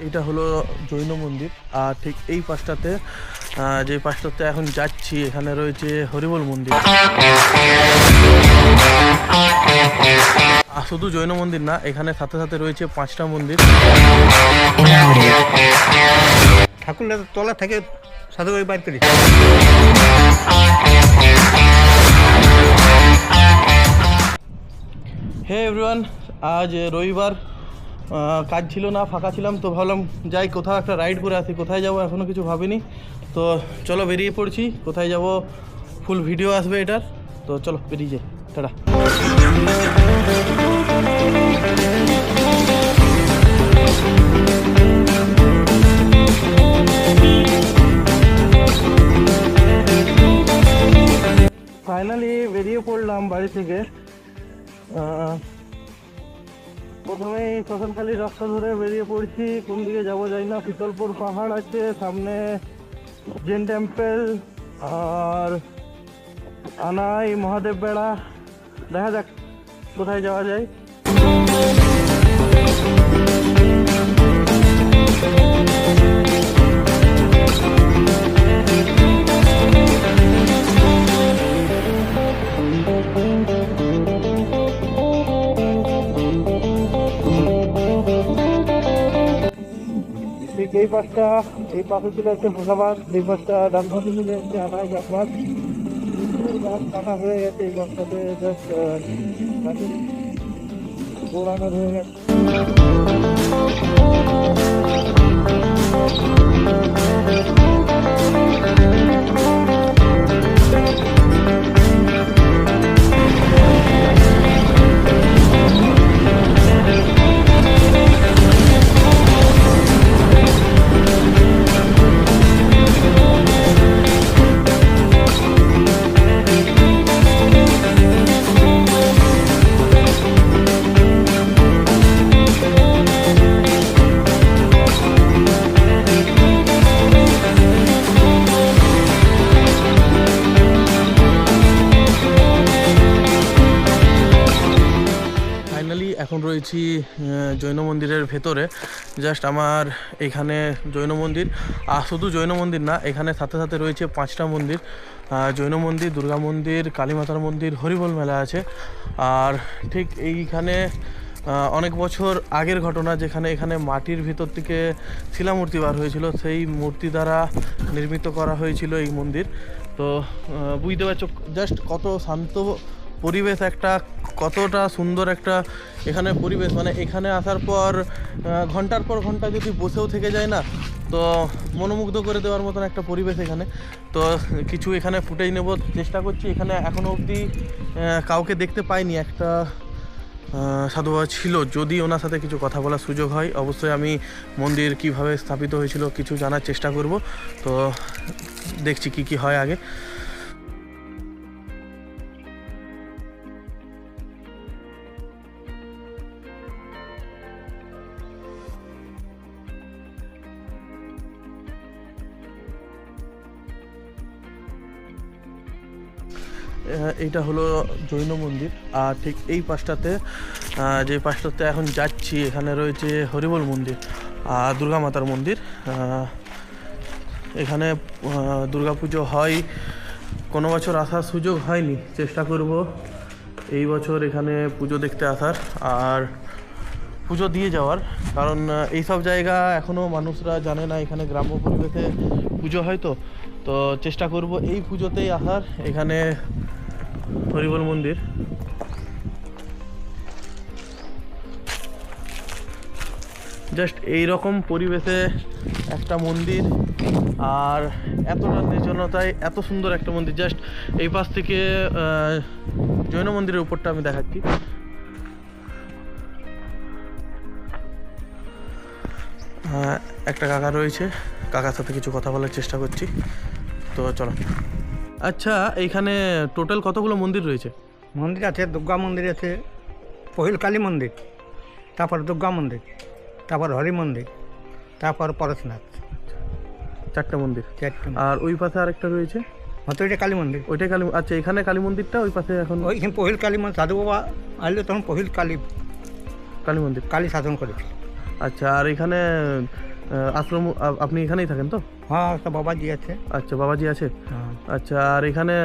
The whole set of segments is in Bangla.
এটা হলো জৈন মন্দির। আর ঠিক এই পাশটাতে যে পাশটাতে এখন যাচ্ছি এখানে রয়েছে হরিবোল মন্দির। আর শুধু জৈন মন্দির না, এখানে সাথে সাথে রয়েছে 5টা মন্দির। ঠাকুর তলা থেকে সাধু বাড়ি বাইর করি। হে এভরিওয়ান, আজ রবিবার, কাজ ছিল না, ফাঁকা ছিলাম, তো ভাবলাম যাই কোথাও একটা রাইড করে আসি। কোথায় যাব এখনও কিছু ভাবিনি, তো চলো বেরিয়ে পড়ছি। কোথায় যাব ফুল ভিডিও আসবে এটার, তো চলো বেরিয়ে যাই। টাটা। ফাইনালি বেরিয়ে পড়লাম বাড়ি থেকে। প্রথমেই শ্মশানখালির রাস্তা ধরে বেরিয়ে পড়ছি। কোন দিকে যাবো যাই না। পিতলপুর পাহাড় আছে সামনে, জৈন টেম্পল আর আনাই মহাদেব বেড়া। দেখা যাক কোথায় যাওয়া যায়। ঠিক এই পাশটা, এই পাশে ছিল একটা ভোলাবাদ, এই পাশটা ডান পাশে ছিল একটা আনাই গাছবাদ। গাছ কাটা হয়ে গেছে, এই গাছটাতে জাস্ট গোড়ানো হয়ে গেছে। এখন রয়েছি জৈন মন্দিরের ভেতরে। জাস্ট আমার এখানে জৈন মন্দির, আর শুধু জৈন মন্দির না, এখানে সাথে সাথে রয়েছে 5টা মন্দির। জৈন মন্দির, দুর্গা মন্দির, কালী মাতার মন্দির, হরিবোল মেলা আছে। আর ঠিক এইখানে অনেক বছর আগের ঘটনা, যেখানে এখানে মাটির ভিতর থেকে শিলামূর্তি বার হয়েছিল, সেই মূর্তি দ্বারা নির্মিত করা হয়েছিল এই মন্দির। তো বুঝতে পারছো জাস্ট কত শান্ত পরিবেশ, একটা কতটা সুন্দর একটা এখানে পরিবেশ। মানে এখানে আসার পর ঘন্টার পর ঘন্টা যদি বসেও থেকে যায় না, তো মনোমুগ্ধ করে দেওয়ার মতন একটা পরিবেশ এখানে। তো কিছু এখানে ফুটেজ নেব চেষ্টা করছি। এখানে এখনও অবধি কাউকে দেখতে পাইনি। একটা সাধু বাবা ছিল, যদি ওনার সাথে কিছু কথা বলার সুযোগ হয় অবশ্যই আমি মন্দির কিভাবে স্থাপিত হয়েছিল কিছু জানার চেষ্টা করব। তো দেখছি কি কি হয় আগে। এইটা হলো জৈন মন্দির। আর ঠিক এই পাশটাতে যে পাশটাতে এখন যাচ্ছি এখানে রয়েছে হরিবোল মন্দির আর দুর্গা মাতার মন্দির। এখানে দুর্গা পুজো হয়, কোনো বছর আসার সুযোগ হয়নি, চেষ্টা করব এই বছর এখানে পুজো দেখতে আসার আর পুজো দিয়ে যাওয়ার। কারণ এইসব জায়গা এখনও মানুষরা জানে না, এখানে গ্রাম্য পরিবেশে পুজো হয়। তো চেষ্টা করব এই পুজোতেই আসার। এখানে হরিবোল মন্দির, জাস্ট এই রকম পরিবেশে একটা মন্দির, আর এতটা নির্জনতায় এত সুন্দর একটা মন্দির। জাস্ট এই পাশ থেকে জৈন মন্দিরের উপরটা আমি দেখাচ্ছি। একটা কাকা রয়েছে, কাকার সাথে কিছু কথা বলার চেষ্টা করছি। তো চলো। আচ্ছা, এইখানে টোটাল কতগুলো মন্দির রয়েছে? মন্দির আছে, দুর্গা মন্দির আছে, পহিল কালী মন্দির, তারপর দুর্গা মন্দির, তারপর হরি মন্দির, তারপর পরশনাথ। 4টে মন্দির। 4টে। আর ওই পাশে আরেকটা রয়েছে, হয়তো ওইটা কালী মন্দির। ওইটাই কালী। আচ্ছা, এখানে কালী মন্দিরটা ওই পাশে এখন ওইখানে পহিল কালী মন্দির। সাধু বাবা আসলে তখন পহিল কালী কালী মন্দির কালী শাসন করেছিল। আচ্ছা, আর এখানে আশ্রম আপনি এখানেই থাকেন তো? হ্যাঁ, একটা বাবাজি আছে। আচ্ছা, বাবাজি আছে। হ্যাঁ, আচ্ছা, আর এখানে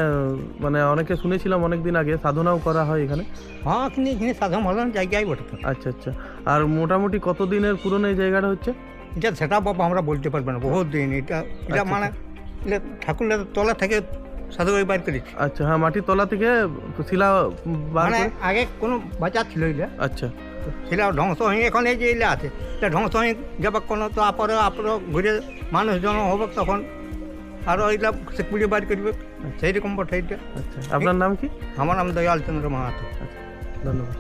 মানে অনেকে শুনেছিলাম অনেক দিন আগে সাধনাও করা হয় এখানে। হ্যাঁ, এখানে সাধারণ ভালো জায়গায় বটে তো। আচ্ছা আচ্ছা, আর মোটামুটি কতদিনের পুরনো এই জায়গাটা হচ্ছে? এটা সেটা বাবা আমরা বলতে পারবো না, বহুত দিন। এটা আচ্ছা, মানে এটা ঠাকুরের তলা থেকে সাধু ওই বার করেছি। আচ্ছা, হ্যাঁ, মাটির তলা থেকে শিলা বার মানে করে? আগে কোনো বাজার ছিল এটা, আচ্ছা শিলা ধ্বংস হয়ে এখন এই যে এলা আছে, এটা ধ্বংস হয়ে যাবে কোনো, তো আপরে ঘুরে মানুষজন হবে তখন আরও এইটা সে কুড়িয়ে বার করবে, সেই রকম বটে এটা। আচ্ছা, আপনার নাম কি? আমার নাম দয়াল চন্দ্র মাহাতো। আচ্ছা, ধন্যবাদ।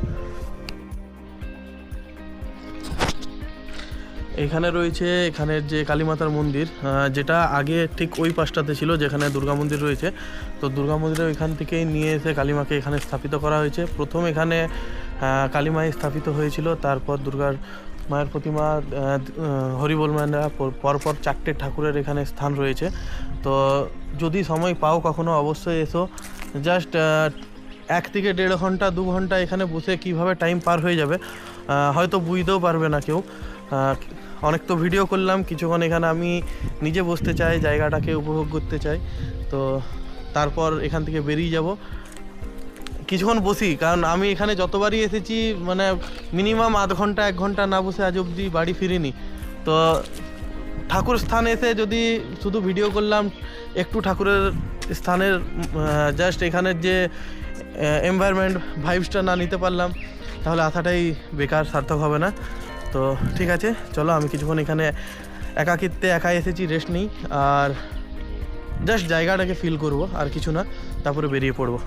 এখানে রয়েছে এখানের যে কালীমাতার মন্দির, যেটা আগে ঠিক ওই পাশটাতে ছিল যেখানে দুর্গা মন্দির রয়েছে। তো দুর্গা মন্দিরে ওইখান থেকেই নিয়ে এসে কালীমাকে এখানে স্থাপিত করা হয়েছে। প্রথম এখানে কালীমাই স্থাপিত হয়েছিল, তারপর দুর্গার মায়ের প্রতিমা, হরিবোল মায়েরা, পরপর 4টে ঠাকুরের এখানে স্থান রয়েছে। তো যদি সময় পাও কখনো অবশ্যই এসো। জাস্ট 1 থেকে 1.5 ঘন্টা 2 ঘন্টা এখানে বসে কিভাবে টাইম পার হয়ে যাবে হয়তো বুঝতেও পারবে না কেউ। অনেক তো ভিডিও করলাম, কিছুক্ষণ এখানে আমি নিজে বসতে চাই, জায়গাটাকে উপভোগ করতে চাই। তো তারপর এখান থেকে বেরিয়ে যাব, কিছুক্ষণ বসি, কারণ আমি এখানে যতবারই এসেছি মানে মিনিমাম আধ ঘন্টা 1 ঘন্টা না বসে আজ অবধি বাড়ি ফিরিনি। তো ঠাকুর স্থানে এসে যদি শুধু ভিডিও করলাম, একটু ঠাকুরের স্থানের জাস্ট এখানের যে এনভায়রনমেন্ট ভাইবসটা না নিতে পারলাম, তাহলে আসাটাই বেকার, সার্থক হবে না। তো ঠিক আছে, চলো আমি কিছুক্ষণ এখানে একাকিত্বে একাই এসেছি, রেস্ট নিই আর জাস্ট জায়গাটাকে ফিল করব, আর কিছু না, তারপরে বেরিয়ে পড়বো।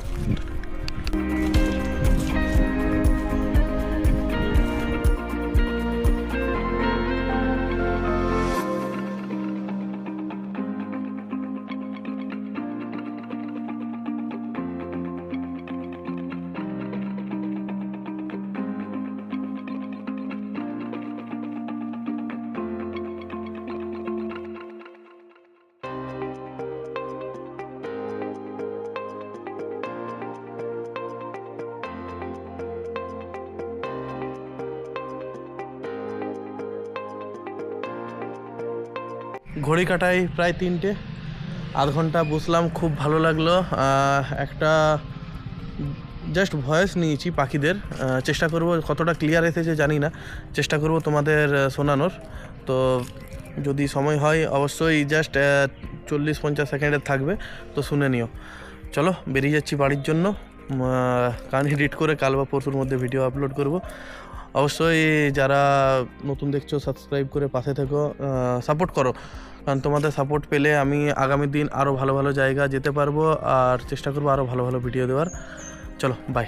ঘড়ি কাটাই প্রায় 3টে, আধ ঘন্টা বসলাম, খুব ভালো লাগলো। একটা জাস্ট ভয়েস নিয়েছি পাখিদের, চেষ্টা করব কতটা ক্লিয়ার এসেছে জানি না, চেষ্টা করব তোমাদের শোনানোর। তো যদি সময় হয় অবশ্যই জাস্ট 40-50 সেকেন্ডের থাকবে, তো শুনে নিও। চলো বেরিয়ে যাচ্ছি বাড়ির জন্য, গান এডিট করে কাল বা পরশুর মধ্যে ভিডিও আপলোড করব। অবশ্যই যারা নতুন দেখছো সাবস্ক্রাইব করে পাশে থেকো, সাপোর্ট করো, কারণ তোমাদের সাপোর্ট পেলে আমি আগামী দিন আরও ভালো ভালো জায়গা যেতে পারবো, আর চেষ্টা করবো আরও ভালো ভালো ভিডিও দেওয়ার। চলো বাই।